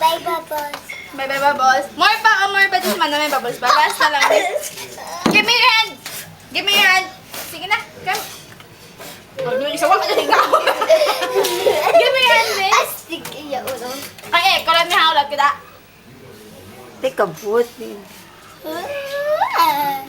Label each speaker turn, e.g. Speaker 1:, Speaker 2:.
Speaker 1: Bye-bye, bubbles.
Speaker 2: Bye-bye, bubbles. More pa. This man na may bubbles pa. Last na lang din. Give me your hand. Give me your hand. Sige na. Come. Oh, yung isa ka na ikaw. Give me your hand, please.
Speaker 1: Astig iya ulo.
Speaker 2: Ay, kulang may haulat kita.
Speaker 3: Teka, buti.
Speaker 1: Ah.